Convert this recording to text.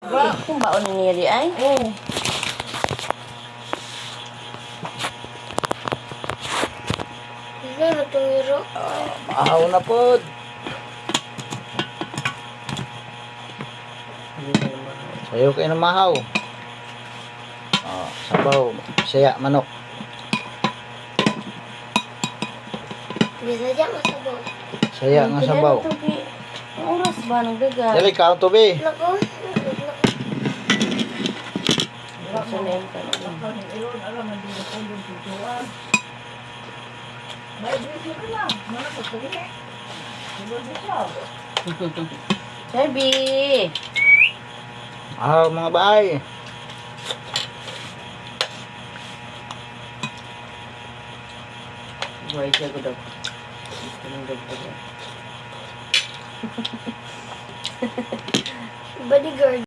Ba, kung baon ni Neri ay. Oo. Hindi na tumiro. Maahaw na po. Sayo kayo ng mahaw. Sabaw. Saya, manok. Bisa dyan masabaw. Saya nga sabaw. Ang oras ba ng daga? Dali ka, tubi. Naku. Sunen ka na. Sabi. Mga bahay. Buhay siya ko daw. Bodyguard.